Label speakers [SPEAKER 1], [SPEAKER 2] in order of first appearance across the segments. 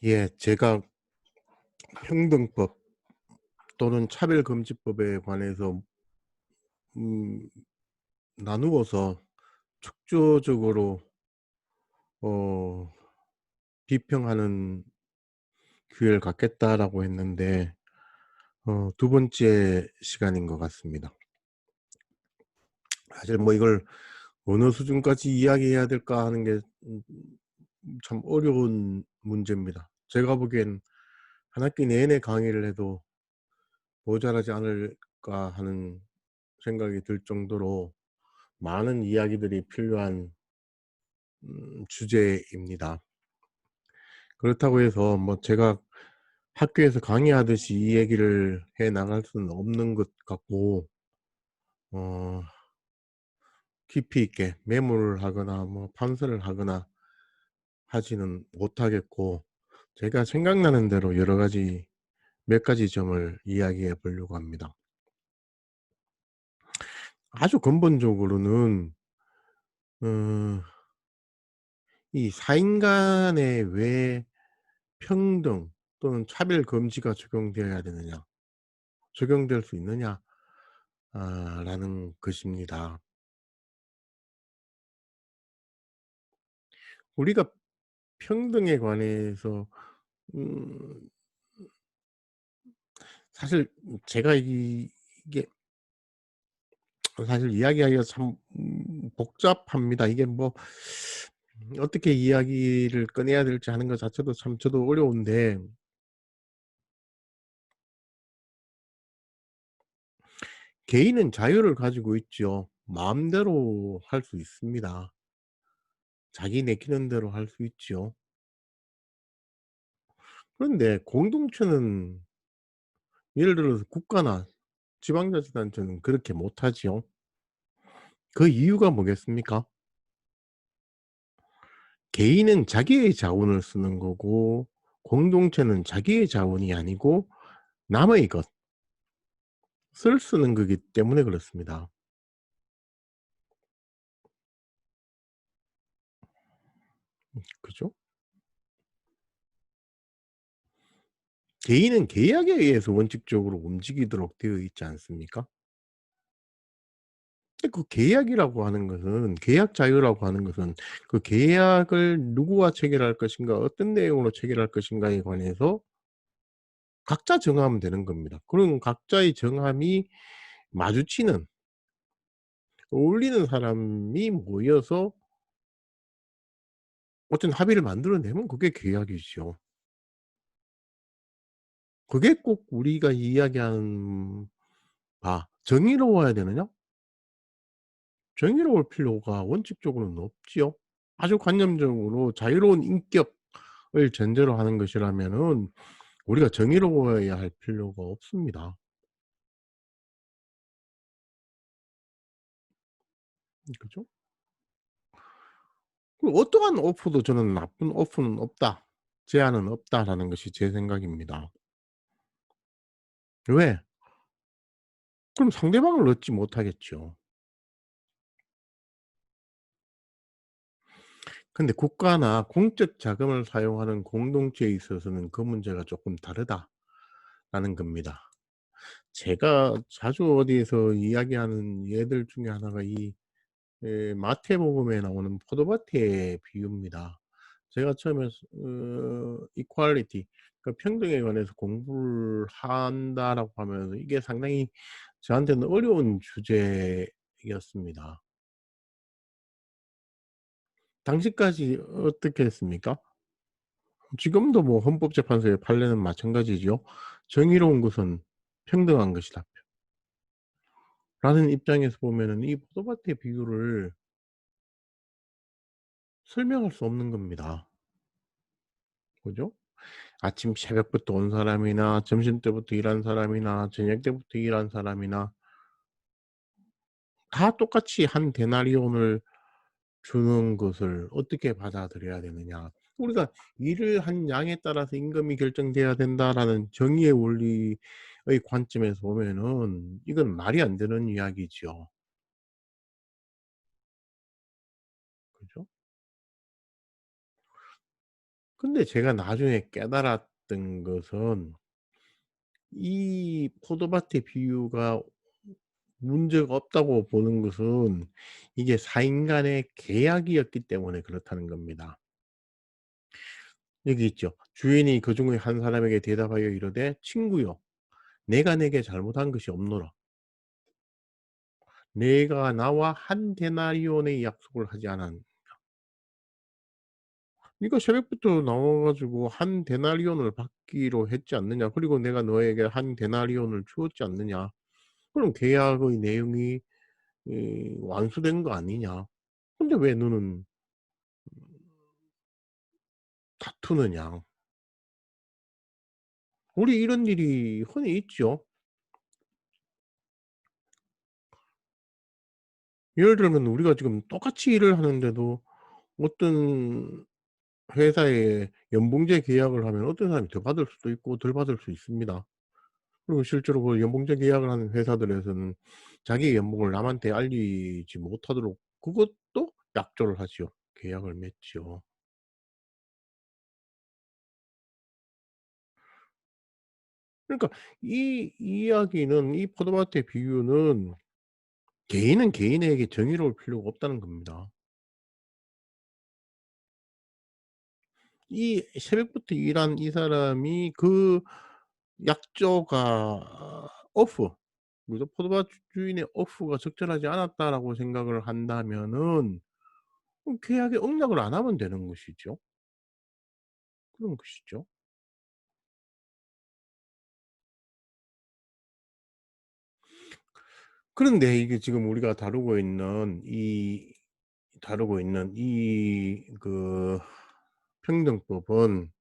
[SPEAKER 1] 예, 제가 평등법 또는 차별금지법에 관해서 음 나누어서 축조적으로 어 비평하는 기회를 갖겠다라고 했는데 두 번째 시간인 것 같습니다. 사실 뭐 이걸 어느 수준까지 이야기해야 될까 하는 게 참 어려운 문제입니다. 제가 보기엔 한 학기 내내 강의를 해도 모자라지 않을까 하는 생각이 들 정도로 많은 이야기들이 필요한 주제입니다. 그렇다고 해서 뭐 제가 학교에서 강의하듯이 이 얘기를 해 나갈 수는 없는 것 같고 어 깊이 있게 메모를 하거나 뭐 판서를 하거나 하지는 못하겠고, 제가 생각나는 대로 여러 가지 몇 가지 점을 이야기해 보려고 합니다. 아주 근본적으로는 어 이 사인 간에 왜 평등 또는 차별 금지가 적용되어야 되느냐, 적용될 수 있느냐 라는 것입니다. 우리가 평등에 관해서 음 사실 제가 이게 사실 이야기하기가 참 복잡합니다. 이게 뭐 어떻게 이야기를 꺼내야 될지 하는 것 자체도 참 저도 어려운데, 개인은 자유를 가지고 있죠. 마음대로 할 수 있습니다. 자기 내키는 대로 할 수 있죠. 그런데 공동체는, 예를 들어서 국가나 지방자치단체는 그렇게 못하지요. 그 이유가 뭐겠습니까? 개인은 자기의 자원을 쓰는 거고 공동체는 자기의 자원이 아니고 남의 것을 쓰는 거기 때문에 그렇습니다. 그죠? 개인은 계약에 의해서 원칙적으로 움직이도록 되어 있지 않습니까? 근데 그 계약이라고 하는 것은, 계약 자유라고 하는 것은 그 계약을 누구와 체결할 것인가, 어떤 내용으로 체결할 것인가에 관해서 각자 정하면 되는 겁니다. 그런 각자의 정함이 마주치는, 어울리는 사람이 모여서 어떤 합의를 만들어 내면 그게 계약이죠. 그게 꼭 우리가 이야기하는 바 정의로워야 되느냐? 정의로울 필요가 원칙적으로는 없지요. 아주 관념적으로 자유로운 인격을 전제로 하는 것이라면은 우리가 정의로워야 할 필요가 없습니다. 그죠? 그 어떠한 오프도 저는 '나쁜 오프는 없다. 제한은 없다.'라는 것이 제 생각입니다. 왜? 그럼 상대방을 얻지 못하겠죠. 근데 국가나 공적 자금을 사용하는 공동체에 있어서는 그 문제가 쪼끔 다르다라는 겁니다. 제가 자주 어디에서 이야기하는 예들 중에 하나가 이 마태복음에 나오는 포도밭의 비유입니다. 제가 처음에 equality, 그러니까 평등에 관해서 공부를 한다라고 하면서 이게 상당히 저한테는 어려운 주제였습니다. 당시까지 어떻게 했습니까? 지금도 뭐 헌법재판소의 판례는 마찬가지죠. "정의로운 것은 평등한 것이다." 라는 입장에서 보면은 이 포도밭의 비유를 설명할 수 없는 겁니다. 그죠? 아침 새벽부터 온 사람이나 점심때부터 일한 사람이나 저녁때부터 일한 사람이나 다 똑같이 한 데나리온을 주는 것을 어떻게 받아들여야 되느냐. 우리가 '일을 한 양에 따라서 임금이 결정돼야 된다.'라는 정의의 원리의 관점에서 보면은 이건 말이 안 되는 이야기지요. 그죠? 근데 제가 나중에 깨달았던 것은 이 포도밭의 비유가 문제가 없다고 보는 것은 이게 사인 간의 계약이었기 때문에 그렇다는 겁니다. 여기 있죠. 주인이 그 중의 한 사람에게 대답하여 이르되 "친구여 내가 내게 잘못한 것이 없노라. 내가 나와 한 데나리온의 약속을 하지 않았" 네가 새벽부터 나와 가지고 한 데나리온을 받기로 했지 않느냐. 그리고 내가 너에게 한 데나리온을 주었지 않느냐. 그럼 계약의 내용이 완수된 거 아니냐. 근데 왜 너는 다투느냐. 우리 이런 일이 흔히 있죠. 예를 들면 우리가 지금 똑같이 일을 하는데도 어떤 회사에 연봉제 계약을 하면 어떤 사람이 더 받을 수도 있고 덜 받을 수 있습니다. 그리고 실제로 그 연봉제 계약을 하는 회사들에서는 자기의 연봉을 남한테 알리지 못하도록 그것도 약조를 하지요. 계약을 맺지요. 그러니까 이 이야기는 이 포도밭의 비유는 개인은 개인에게 정의로울 필요가 없다는 겁니다. 이 새벽부터 일한 이 사람이 그 약조가 그죠? '포도밭 주인의 오프가 적절하지 않았다.'라고 생각을 한다면은 계약에 응락을 안 하면 되는 것이죠. 그런 것이죠. 그런데 이게 지금 우리가 다루고 있는 이 평등법은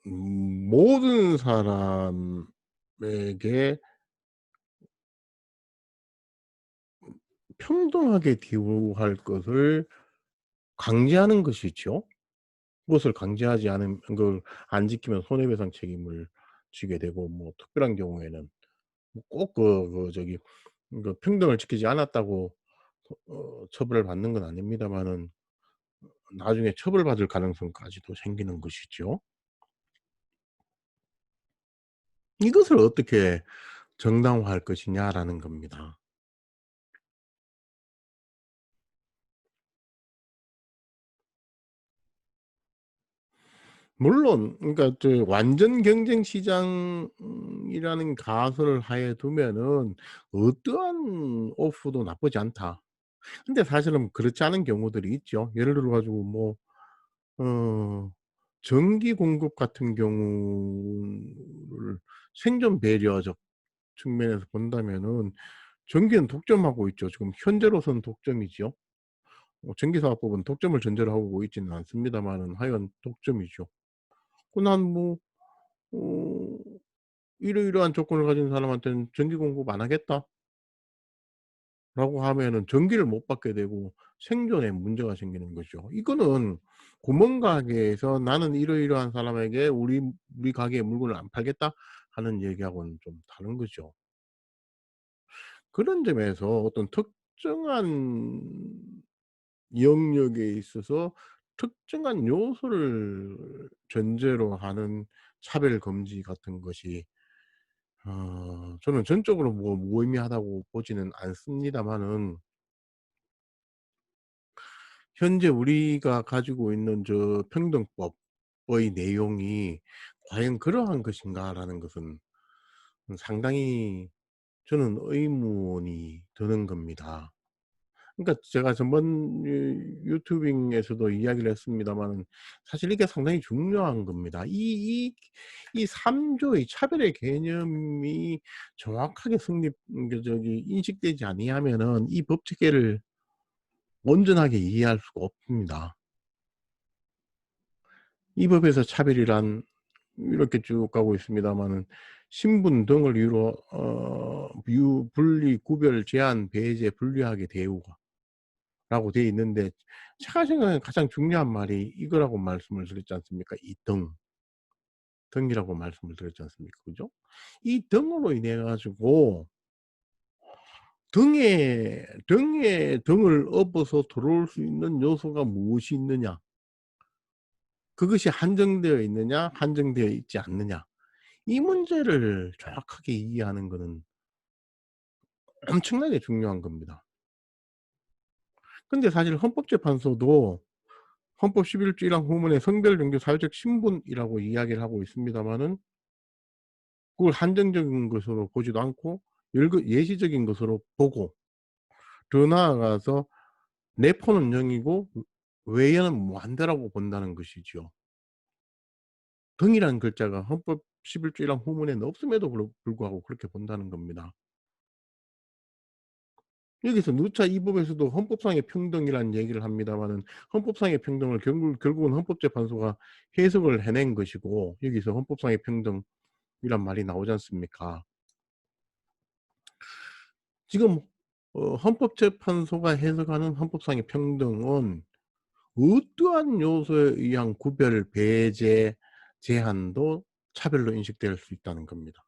[SPEAKER 1] 모든 사람에게 평등하게 대우할 것을 강제하는 것이죠. 그것을 강제하지 않은 걸 안 지키면 손해배상 책임을 지게 되고 뭐 특별한 경우에는 뭐 꼭 평등을 지키지 않았다고 처벌을 받는 건 아닙니다마는 나중에 처벌받을 가능성까지도 생기는 것이죠. 이것을 어떻게 정당화할 것이냐라는 겁니다. 물론 그러니까 완전 경쟁 시장이라는 가설을 하에 두면은 '어떠한 오프도 나쁘지 않다.' 근데 사실은 그렇지 않은 경우들이 있죠. 예를 들어 가지고 뭐 어 전기 공급 같은 경우를 생존 배려적 측면에서 본다면은 전기는 독점하고 있죠. 지금 현재로서는 독점이지요. 전기사업법은 독점을 전제로 하고 있지는 않습니다마는 하여간 독점이죠. 그 난 뭐 어 "이러이러한 조건을 가진 사람한테는 전기 공급 안 하겠다."라고 하면은 전기를 못 받게 되고 생존에 문제가 생기는 거죠. 이거는 구멍 가게에서 "나는 이러이러한 사람에게 우리 가게에 물건을 안 팔겠다." 하는 얘기하고는 좀 다른 거죠. 그런 점에서 어떤 특정한 영역에 있어서 특정한 요소를 전제로 하는 차별 금지 같은 것이 저는 전적으로 뭐 무의미하다고 보지는 않습니다마는 현재 우리가 가지고 있는 평등법의 내용이 '과연 그러한 것인가.'라는 것은 상당히 저는 의문이 드는 겁니다. 그러니까 제가 전번 유튜빙에서도 이야기를 했습니다마는 사실 이게 상당히 중요한 겁니다. 이 3 조의 차별의 개념이 정확하게 인식되지 아니하면은 이 법 체계를 온전하게 이해할 수가 없습니다. 이 법에서 차별이란 이렇게 쭉 가고 있습니다마는 신분 등을 이유로 분리, 구별, 제한, 배제, 불리하게 대우가 라고 돼 있는데 제가 생각하는 가장 중요한 말이 이거라고 말씀을 드렸지 않습니까? 이 등이라고 말씀을 드렸지 않습니까? 그죠? 이 등으로 인해 가지고 등에 등을 업어서 들어올 수 있는 요소가 무엇이 있느냐. 그것이 한정되어 있느냐 한정되어 있지 않느냐. 이 문제를 정확하게 이해하는 거는 엄청나게 중요한 겁니다. 근데 사실 헌법재판소도 헌법 11 조 1 항 후문에 성별, 종교, 사회적 신분이라고 이야기를 하고 있습니다마는 그걸 한정적인 것으로 보지도 않고 예시적인 것으로 보고 더 나아가서 내포는 0 이고 외연은 무한대라고 본다는 것이지요. 등이라는 글자가 헌법 11조 1항 후문에는 없음에도 불구하고 그렇게 본다는 겁니다. 여기서 누차 이 법에서도 헌법상의 평등이라는 얘기를 합니다마는 헌법상의 평등을 결국은 헌법재판소가 해석을 해낸 것이고 여기서 헌법상의 평등이란 말이 나오지 않습니까? 지금 헌법재판소가 해석하는 헌법상의 평등은 어떠한 요소에 의한 구별, 배제, 제한도 차별로 인식될 수 있다는 겁니다.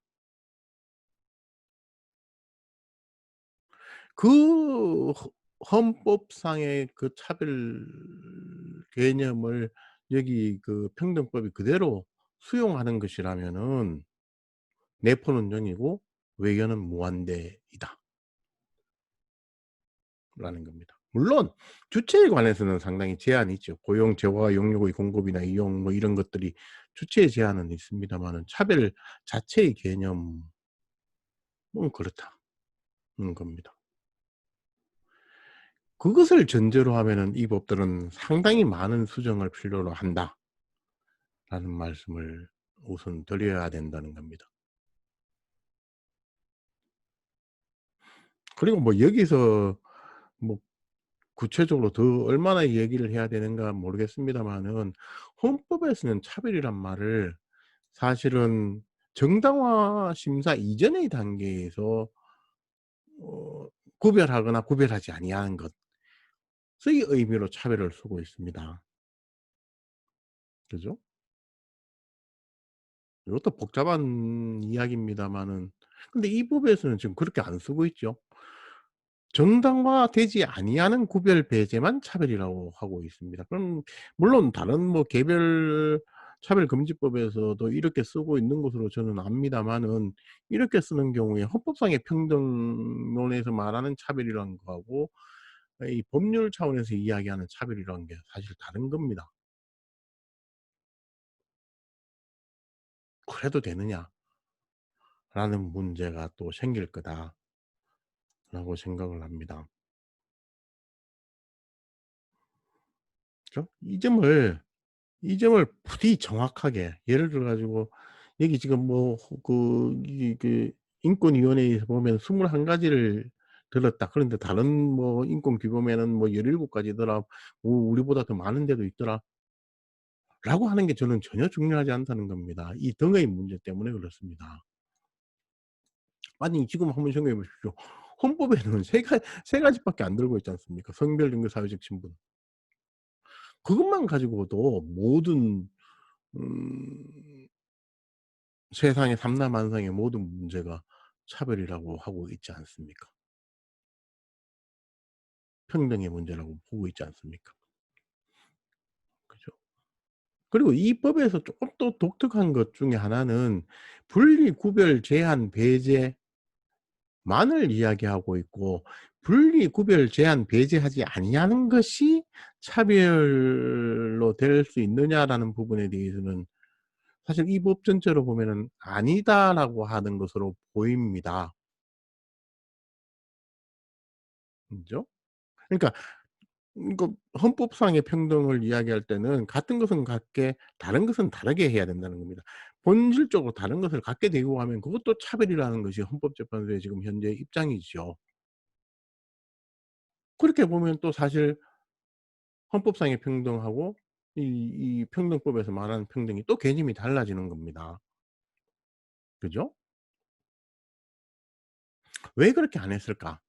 [SPEAKER 1] 그 헌법상의 그 차별 개념을 여기 그 평등법이 그대로 수용하는 것이라면은 내포는 0 이고 외연은 무한대이다라는 겁니다. 물론 주체에 관해서는 상당히 제한이 있죠. 고용, 재화, 용료의 공급이나 이용 뭐 이런 것들이 주체의 제한은 있습니다마는 차별 자체의 개념은 그렇다는 겁니다. 그것을 전제로 하면은 이 법들은 상당히 많은 수정을 필요로 한다라는 말씀을 우선 드려야 된다는 겁니다. 그리고 뭐 여기서 뭐 구체적으로 더 얼마나 얘기를 해야 되는가 모르겠습니다마는 헌법에서는 차별이란 말을 사실은 정당화 심사 이전의 단계에서 어 구별하거나 구별하지 아니하는 것의 의미로 차별을 쓰고 있습니다. 그죠? 이것도 복잡한 이야기입니다마는 근데 이 법에서는 지금 그렇게 안 쓰고 있죠. 정당화되지 아니하는 구별 배제만 차별이라고 하고 있습니다. 그럼 물론 다른 뭐 개별 차별금지법에서도 이렇게 쓰고 있는 것으로 저는 압니다마는 이렇게 쓰는 경우에 헌법상의 평등론에서 말하는 차별이라는 거하고 이 법률 차원에서 이야기하는 차별이라는 게 사실 다른 겁니다. '그래도 되느냐.'라는 문제가 또 생길 거다라고 생각을 합니다. 그죠? 이 점을 부디 정확하게 예를 들어 가지고 여기 지금 뭐 인권위원회에서 보면 21 가지를 들었다. 그런데 다른 뭐 인권 규범에는 뭐 17 가지더라. 우리보다 더 많은 데도 있더라.'라고 하는 게 저는 전혀 중요하지 않다는 겁니다. 이 등의 문제 때문에 그렇습니다. 아니 지금 한번 생각해 보십시오. 헌법에는 세 가지밖에 안 들어가 있지 않습니까? 성별, 종교, 사회적 신분. 그것만 가지고도 모든 음 세상의 삼라만상의 모든 문제가 차별이라고 하고 있지 않습니까? 평등의 문제라고 보고 있지 않습니까? 그죠? 그리고 이 법에서 쪼끔 또 독특한 것 중에 하나는 분리, 구별, 제한, 배제만을 이야기하고 있고 분리, 구별, 제한, 배제하지 아니하는 것이 차별로 될 수 있느냐라는 부분에 대해서는 사실 이 법 전체로 보면은 "아니다."라고 하는 것으로 보입니다. 그죠? 그러니까 헌법상의 평등을 이야기할 때는 같은 것은 같게 다른 것은 다르게 해야 된다는 겁니다. 본질적으로 다른 것을 같게 대우하면 그것도 차별이라는 것이 헌법재판소의 지금 현재 입장이죠. 그렇게 보면 또 사실 헌법상의 평등하고 이 평등법에서 말하는 평등이 또 개념이 달라지는 겁니다. 그죠? '왜 그렇게 안 했을까?'라는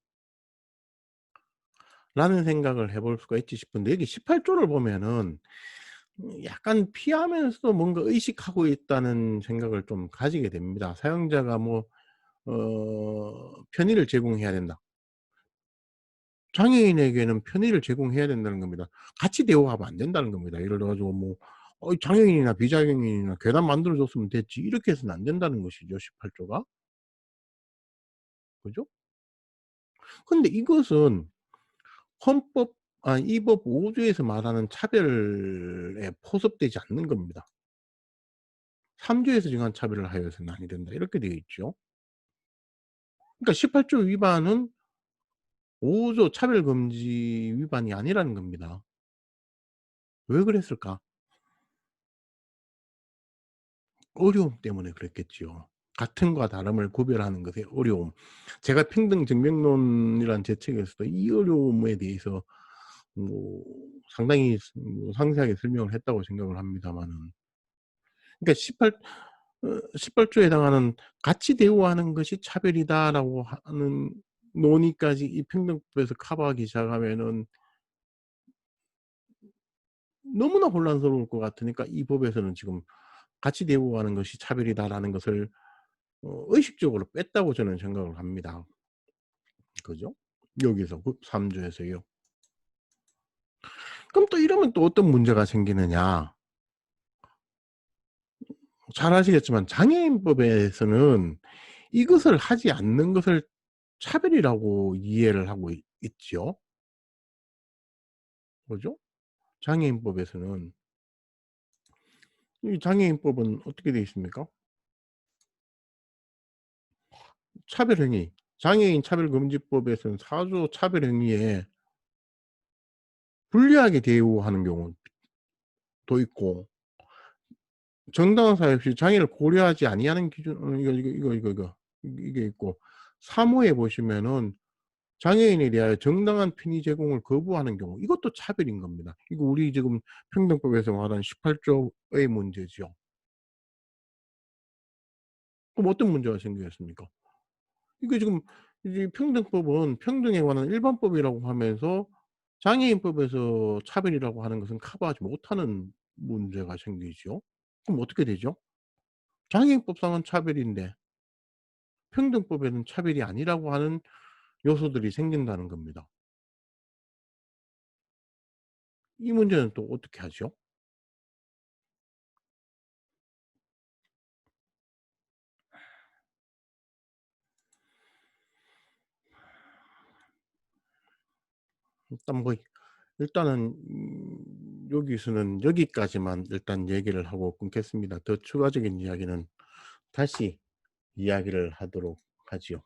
[SPEAKER 1] 생각을 해볼 수가 있지 싶은데 여기 18 조를 보면은 약간 피하면서도 뭔가 의식하고 있다는 생각을 좀 가지게 됩니다. 사용자가 뭐 편의를 제공해야 된다. 장애인에게는 편의를 제공해야 된다는 겁니다. 같이 대우하면 안 된다는 겁니다. 예를 들어 가지고 뭐 장애인이나 비장애인이나 계단 만들어 줬으면 됐지 이렇게 해서는 안 된다는 것이죠 18 조가. 그죠? 근데 이것은 헌법 이 법 5 조에서 말하는 차별에 포섭되지 않는 겁니다. 3 조에서 정한 차별을 하여서는 아니 된다 이렇게 되어 있죠. 그러니까 18조 위반은 5조 차별금지 위반이 아니라는 겁니다. 왜 그랬을까? 어려움 때문에 그랬겠지요. 같음과 다름을 구별하는 것의 어려움. 제가 평등 증명론이라는 제 책에서도 이 어려움에 대해서 뭐 상당히 상세하게 설명을 했다고 생각을 합니다마는, 그러니까 18 조에 해당하는 "같이 대우하는 것이 차별이다."라고 하는 논의까지 이 평등법에서 커버하기 시작하면은 너무나 혼란스러울 것 같으니까 이 법에서는 지금 "같이 대우하는 것이 차별이다."라는 것을 의식적으로 뺐다고 저는 생각을 합니다. 그죠? 여기서 그 3 조에서요. 그럼 또 이러면 또 어떤 문제가 생기느냐. 잘 아시겠지만 장애인법에서는 이것을 하지 않는 것을 차별이라고 이해를 하고 있지요. 그죠? 장애인법에서는. 이 장애인법은 어떻게 되어 있습니까? 차별행위, 장애인 차별금지법에서는 4조 차별행위에 불리하게 대우하는 경우도 있고, 정당한 사유 없이 장애를 고려하지 아니하는 기준 이게 있고, 3 호에 보시면은 장애인에 대하여 정당한 편의 제공을 거부하는 경우 이것도 차별인 겁니다. 이거 우리 지금 평등법에서 말하는 18 조의 문제지요. 그럼 어떤 문제가 생기겠습니까? 이게 지금 이 평등법은 평등에 관한 일반법이라고 하면서 장애인법에서 차별이라고 하는 것은 커버하지 못하는 문제가 생기죠. 그럼 어떻게 되죠? 장애인법상은 차별인데 평등법에는 차별이 아니라고 하는 요소들이 생긴다는 겁니다. 이 문제는 또 어떻게 하죠? 일단 뭐 일단은 여기서는 여기까지만 일단 얘기를 하고 끊겠습니다. 더 추가적인 이야기는 다시 이야기를 하도록 하지요.